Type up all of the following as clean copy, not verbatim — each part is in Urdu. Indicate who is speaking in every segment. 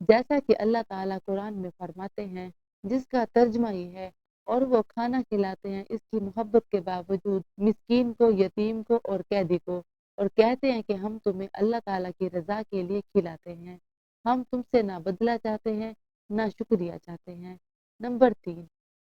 Speaker 1: جیسا کہ اللہ تعالیٰ قرآن میں فرماتے ہیں، جس کا ترجمہ یہ ہے، اور وہ کھانا کھلاتے ہیں اس کی محبت کے باوجود مسکین کو، یتیم کو اور قیدی کو، اور کہتے ہیں کہ ہم تمہیں اللہ تعالیٰ کی رضا کے لیے کھلاتے ہیں، ہم تم سے نہ بدلہ چاہتے ہیں نہ شکریہ چاہتے ہیں۔ نمبر 3،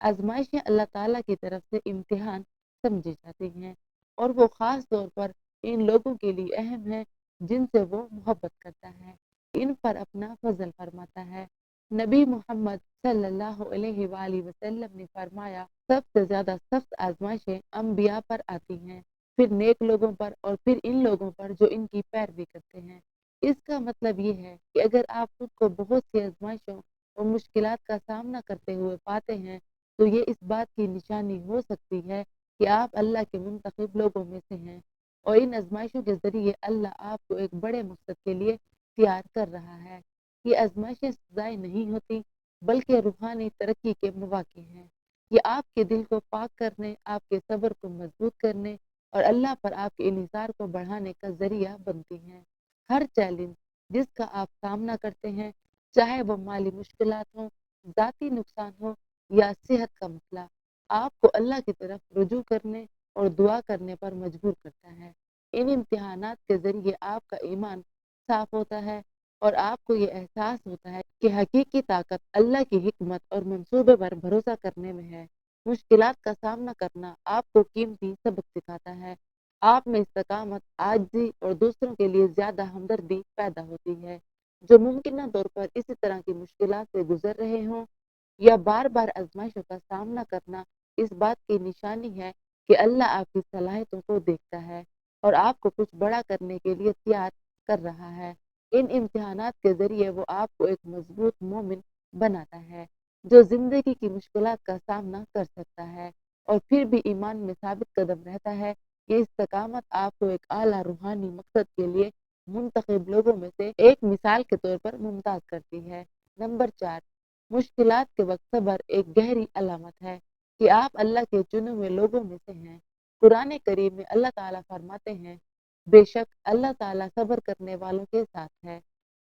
Speaker 1: آزمائشیں اللہ تعالیٰ کی طرف سے امتحان سمجھی جاتی ہیں، اور وہ خاص طور پر ان لوگوں کے لیے اہم ہے جن سے وہ محبت کرتا ہے، ان پر اپنا فضل فرماتا ہے۔ نبی محمد صلی اللہ علیہ وآلہ وسلم نے فرمایا، سب سے زیادہ سخت آزمائشیں انبیاء پر آتی ہیں، پھر نیک لوگوں پر، اور پھر ان لوگوں پر جو ان کی پیروی کرتے ہیں۔ اس کا مطلب یہ ہے کہ اگر آپ خود کو بہت سی آزمائشوں اور مشکلات کا سامنا کرتے ہوئے پاتے ہیں تو یہ اس بات کی نشانی ہو سکتی ہے کہ آپ اللہ کے منتخب لوگوں میں سے ہیں، اور ان آزمائشوں کے ذریعے اللہ آپ کو ایک بڑے مقصد کے لیے تیار کر رہا ہے۔ یہ آزمائشیں سزائیں نہیں ہوتی بلکہ روحانی ترقی کے مواقع ہیں۔ یہ آپ کے دل کو پاک کرنے، آپ کے صبر کو مضبوط کرنے اور اللہ پر آپ کے انحصار کو بڑھانے کا ذریعہ بنتی ہیں۔ ہر چیلنج جس کا آپ سامنا کرتے ہیں، چاہے وہ مالی مشکلات ہوں، ذاتی نقصان ہو یا صحت کا مسئلہ، آپ کو اللہ کی طرف رجوع کرنے اور دعا کرنے پر مجبور کرتا ہے۔ ان امتحانات کے ذریعے آپ کا ایمان صاف ہوتا ہے اور آپ کو یہ احساس ہوتا ہے کہ حقیقی طاقت اللہ کی حکمت اور منصوبے پر بھروسہ کرنے میں ہے۔ مشکلات کا سامنا کرنا آپ کو قیمتی سبق سکھاتا ہے۔ آپ میں استقامت، عاجزی اور دوسروں کے لیے زیادہ ہمدردی پیدا ہوتی ہے۔ جو ممکنہ طور پر اسی طرح کی مشکلات سے گزر رہے ہوں یا بار بار آزمائشوں کا سامنا کرنا اس بات کی نشانی ہے کہ اللہ آپ کی صلاحیتوں کو دیکھتا ہے اور آپ کو کچھ بڑا کرنے کے لیے تیار کر رہا ہے۔ ان امتحانات کے ذریعے وہ آپ کو ایک مضبوط مومن بناتا ہے جو زندگی کی مشکلات کا سامنا کر سکتا ہے اور پھر بھی ایمان میں ثابت قدم رہتا ہے۔ یہ استقامت آپ کو ایک اعلیٰ روحانی مقصد کے لیے منتخب لوگوں میں سے ایک مثال کے طور پر ممتاز کرتی ہے۔ نمبر 4، مشکلات کے وقت صبر ایک گہری علامت ہے کہ آپ اللہ کے چنے ہوئے لوگوں میں سے ہیں۔ قرآن کریم میں اللہ تعالیٰ فرماتے ہیں، بے شک اللہ تعالیٰ صبر کرنے والوں کے ساتھ ہے۔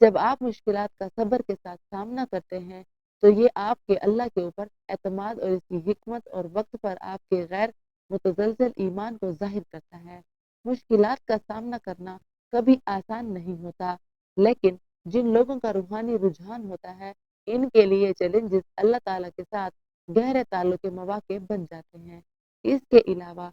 Speaker 1: جب آپ مشکلات کا صبر کے ساتھ سامنا کرتے ہیں تو یہ آپ کے اللہ کے اوپر اعتماد اور اس کی حکمت اور وقت پر آپ کے غیر متزلزل ایمان کو ظاہر کرتا ہے۔ مشکلات کا سامنا کرنا کبھی آسان نہیں ہوتا، لیکن جن لوگوں کا روحانی رجحان ہوتا ہے ان کے لیے چیلنجز اللہ تعالیٰ کے ساتھ گہرے تعلق کے مواقع بن جاتے ہیں۔ اس کے علاوہ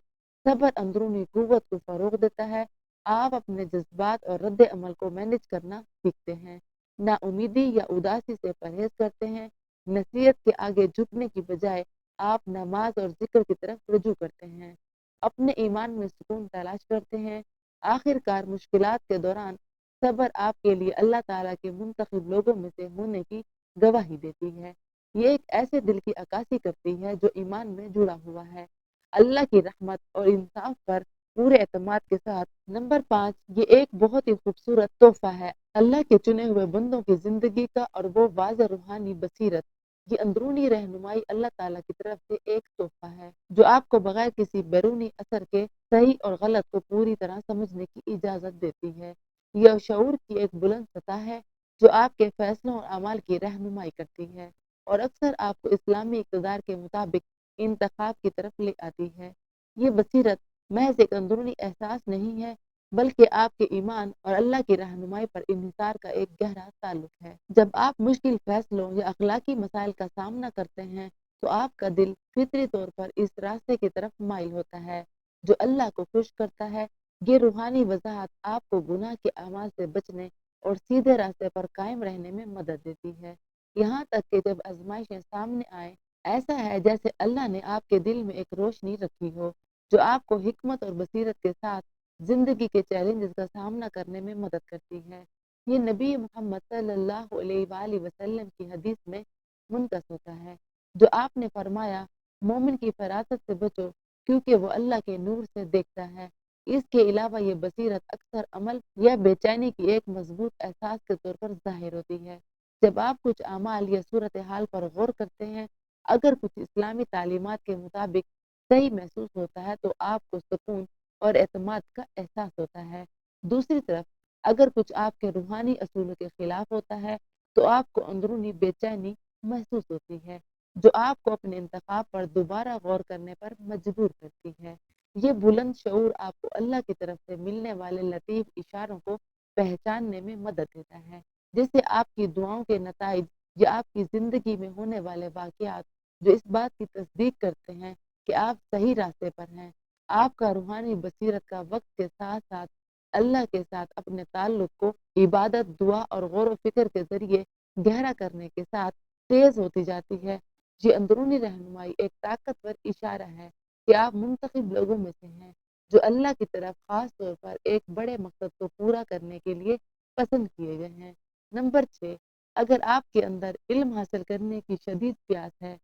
Speaker 1: صبر اندرونی قوت کو فروغ دیتا ہے۔ آپ اپنے جذبات اور رد عمل کو مینج کرنا سیکھتے ہیں، نا امیدی یا اداسی سے پرہیز کرتے ہیں، نصیحت کے آگے جھکنے کی بجائے آپ نماز اور ذکر کی طرف رجوع کرتے ہیں، اپنے ایمان میں سکون تلاش کرتے ہیں۔ آخر کار مشکلات کے دوران صبر آپ کے لیے اللہ تعالیٰ کے منتخب لوگوں میں سے ہونے کی گواہی دیتی ہے۔ یہ ایک ایسے دل کی عکاسی کرتی ہے جو ایمان میں جڑا ہوا ہے، اللہ کی رحمت اور انصاف پر پورے اعتماد کے ساتھ۔ نمبر 5، یہ ایک بہت ہی خوبصورت تحفہ ہے اللہ کے چنے ہوئے بندوں کی زندگی کا، اور وہ واضح روحانی بصیرت۔ یہ اندرونی رہنمائی اللہ تعالیٰ کی طرف سے ایک تحفہ ہے جو آپ کو بغیر کسی بیرونی اثر کے صحیح اور غلط کو پوری طرح سمجھنے کی اجازت دیتی ہے۔ یہ شعور کی ایک بلند سطح ہے جو آپ کے فیصلوں اور اعمال کی رہنمائی کرتی ہے اور اکثر آپ کو اسلامی اقتدار کے مطابق انتخاب کی طرف لے آتی ہے۔ یہ بصیرت محض ایک اندرونی احساس نہیں ہے بلکہ آپ کے ایمان اور اللہ کی رہنمائی پر انحصار کا ایک گہرا تعلق ہے۔ جب آپ مشکل فیصلوں یا اخلاقی مسائل کا سامنا کرتے ہیں تو آپ کا دل فطری طور پر اس راستے کی طرف مائل ہوتا ہے جو اللہ کو خوش کرتا ہے۔ یہ روحانی وضاحت آپ کو گناہ کے اعمال سے بچنے اور سیدھے راستے پر قائم رہنے میں مدد دیتی ہے، یہاں تک کہ جب آزمائشیں سامنے آئیں ایسا ہے جیسے اللہ نے آپ کے دل میں ایک روشنی رکھی ہو جو آپ کو حکمت اور بصیرت کے ساتھ زندگی کے چیلنجز کا سامنا کرنے میں مدد کرتی ہے۔ یہ نبی محمد صلی اللہ علیہ وآلہ وسلم کی حدیث میں منعکس ہوتا ہے جو آپ نے فرمایا، مومن کی فراست سے بچو کیونکہ وہ اللہ کے نور سے دیکھتا ہے۔ اس کے علاوہ یہ بصیرت اکثر عمل یا بے چینی کی ایک مضبوط احساس کے طور پر ظاہر ہوتی ہے۔ جب آپ کچھ اعمال یا صورتحال پر غور کرتے ہیں، اگر کچھ اسلامی تعلیمات کے مطابق صحیح محسوس ہوتا ہے تو آپ کو سکون اور اعتماد کا احساس ہوتا ہے۔ دوسری طرف اگر کچھ آپ کے روحانی اصولوں کے خلاف ہوتا ہے تو آپ کو اندرونی بے چینی محسوس ہوتی ہے جو آپ کو اپنے انتخاب پر دوبارہ غور کرنے پر مجبور کرتی ہے۔ یہ بلند شعور آپ کو اللہ کی طرف سے ملنے والے لطیف اشاروں کو پہچاننے میں مدد دیتا ہے، جیسے آپ کی دعاؤں کے نتائج یا آپ کی زندگی میں ہونے والے واقعات جو اس بات کی تصدیق کرتے ہیں کہ آپ صحیح راستے پر ہیں۔ آپ کا روحانی بصیرت کا وقت کے ساتھ ساتھ اللہ کے ساتھ اپنے تعلق کو عبادت، دعا اور غور و فکر کے ذریعے گہرا کرنے کے ساتھ تیز ہوتی جاتی ہے۔ یہ اندرونی رہنمائی ایک طاقتور اشارہ ہے کہ آپ منتخب لوگوں میں سے ہیں جو اللہ کی طرف خاص طور پر ایک بڑے مقصد کو پورا کرنے کے لیے پسند کیے گئے ہیں۔ نمبر 6، اگر آپ کے اندر علم حاصل کرنے کی شدید پیاس ہے،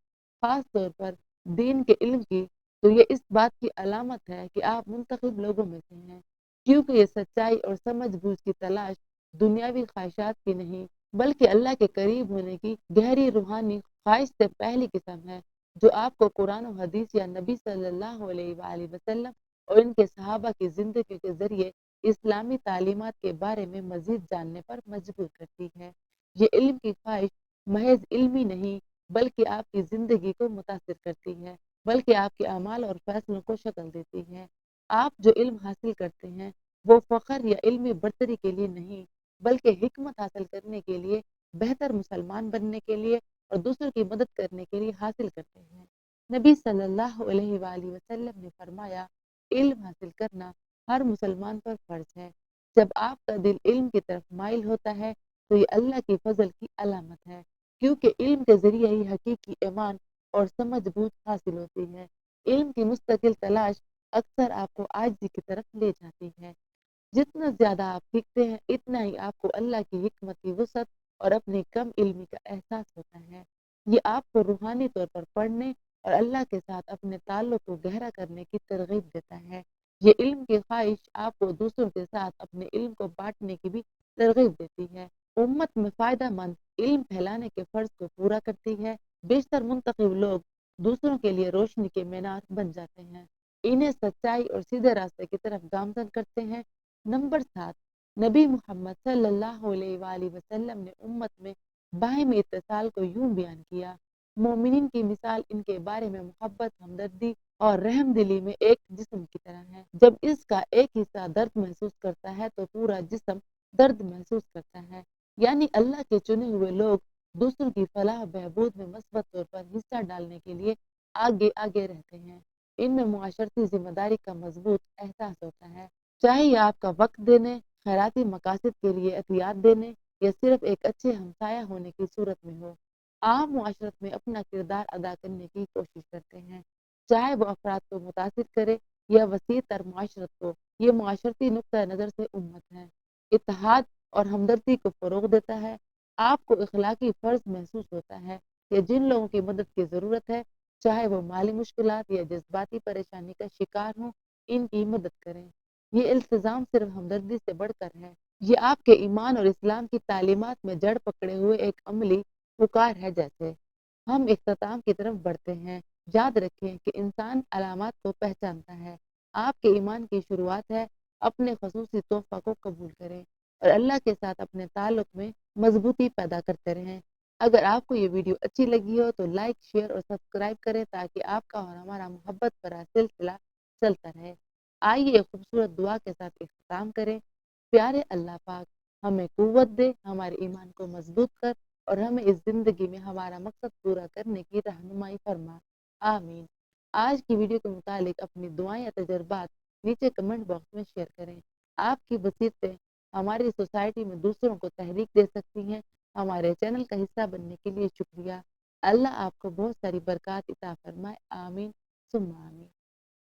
Speaker 1: خاص طور پر دین کے علم کی، تو یہ اس بات کی علامت ہے کہ آپ منتخب لوگوں میں سے ہیں، کیونکہ یہ سچائی اور سمجھ بوجھ کی تلاش دنیاوی خواہشات کی نہیں بلکہ اللہ کے قریب ہونے کی گہری روحانی خواہش سے پہلی قسم ہے، جو آپ کو قرآن و حدیث یا نبی صلی اللہ علیہ وآلہ وسلم اور ان کے صحابہ کی زندگی کے ذریعے اسلامی تعلیمات کے بارے میں مزید جاننے پر مجبور کرتی ہے۔ یہ علم کی خواہش محض علمی نہیں بلکہ آپ کی زندگی کو متاثر کرتی ہے، بلکہ آپ کے اعمال اور فیصلوں کو شکل دیتی ہے۔ آپ جو علم حاصل کرتے ہیں وہ فخر یا علمی برتری کے لیے نہیں بلکہ حکمت حاصل کرنے کے لیے، بہتر مسلمان بننے کے لیے اور دوسروں کی مدد کرنے کے لیے حاصل کرتے ہیں۔ نبی صلی اللہ علیہ وآلہ وسلم نے فرمایا، علم حاصل کرنا ہر مسلمان پر فرض ہے۔ جب آپ کا دل علم کی طرف مائل ہوتا ہے تو یہ اللہ کی فضل کی علامت ہے، کیونکہ علم کے ذریعے ہی حقیقی ایمان اور سمجھ بوجھ حاصل ہوتی ہے۔ علم کی مستقل تلاش اکثر آپ کو عاجزی کی طرف لے جاتی ہے۔ جتنا زیادہ آپ سیکھتے ہیں اتنا ہی آپ کو اللہ کی حکمت کی وسعت اور اپنی کم علمی کا احساس ہوتا ہے۔ یہ آپ کو روحانی طور پر پڑھنے اور اللہ کے ساتھ اپنے تعلق کو گہرا کرنے کی ترغیب دیتا ہے۔ یہ علم کی خواہش آپ کو دوسروں کے ساتھ اپنے علم کو بانٹنے کی بھی ترغیب دیتی ہے۔ امت میں فائدہ مند علم پھیلانے کے فرض کو پورا کرتی ہے۔ بیشتر منتخب لوگ دوسروں کے لیے روشنی کے مینار بن جاتے ہیں، انہیں سچائی اور سیدھے راستے کی طرف گامزن کرتے ہیں۔ نمبر 7، نبی محمد صلی اللہ علیہ وآلہ وسلم نے امت میں باہمی اتصال کو یوں بیان کیا، مومنین کی مثال ان کے بارے میں محبت، ہمدردی اور رحم دلی میں ایک جسم کی طرح ہے۔ جب اس کا ایک حصہ درد محسوس کرتا ہے تو پورا جسم درد محسوس کرتا ہے۔ یعنی اللہ کے چنے ہوئے لوگ دوسروں کی فلاح بہبود میں مثبت طور پر حصہ ڈالنے کے لیے آگے آگے رہتے ہیں۔ ان میں معاشرتی ذمہ داری کا مضبوط احساس ہوتا ہے، چاہے یہ آپ کا وقت دینے، خیراتی مقاصد کے لیے عطیات دینے یا صرف ایک اچھے ہمسایہ ہونے کی صورت میں ہو۔ عام معاشرت میں اپنا کردار ادا کرنے کی کوشش کرتے ہیں، چاہے وہ افراد کو متاثر کرے یا وسیع تر معاشرت کو۔ یہ معاشرتی نقطہ نظر سے امت ہے، اتحاد اور ہمدردی کو فروغ دیتا ہے۔ آپ کو اخلاقی فرض محسوس ہوتا ہے کہ جن لوگوں کی مدد کی ضرورت ہے، چاہے وہ مالی مشکلات یا جذباتی پریشانی کا شکار ہوں، ان کی مدد کریں۔ یہ التزام صرف ہمدردی سے بڑھ کر ہے، یہ آپ کے ایمان اور اسلام کی تعلیمات میں جڑ پکڑے ہوئے ایک عملی پکار ہے۔ جیسے ہم اختتام کی طرف بڑھتے ہیں، یاد رکھیں کہ انسان علامات کو پہچانتا ہے۔ آپ کے ایمان کی شروعات ہے، اپنے خصوصی تحفہ کو قبول کریں اور اللہ کے ساتھ اپنے تعلق میں مضبوطی پیدا کرتے رہیں۔ اگر آپ کو یہ ویڈیو اچھی لگی ہو تو لائک، شیئر اور سبسکرائب کریں تاکہ آپ کا اور ہمارا محبت بھرا سلسلہ چلتا رہے۔ آئیے ایک خوبصورت دعا کے ساتھ اختتام کریں۔ پیارے اللہ پاک، ہمیں قوت دے، ہمارے ایمان کو مضبوط کر اور ہمیں اس زندگی میں ہمارا مقصد پورا کرنے کی رہنمائی فرما، آمین۔ آج کی ویڈیو کے متعلق اپنی دعائیں یا تجربات نیچے کمنٹ باکس میں شیئر کریں۔ آپ کی بصیرتیں ہماری سوسائٹی میں دوسروں کو تحریک دے سکتی ہیں۔ ہمارے چینل کا حصہ بننے کے لیے شکریہ۔ اللہ آپ کو بہت ساری برکات عطا فرمائے، آمین ثم آمین۔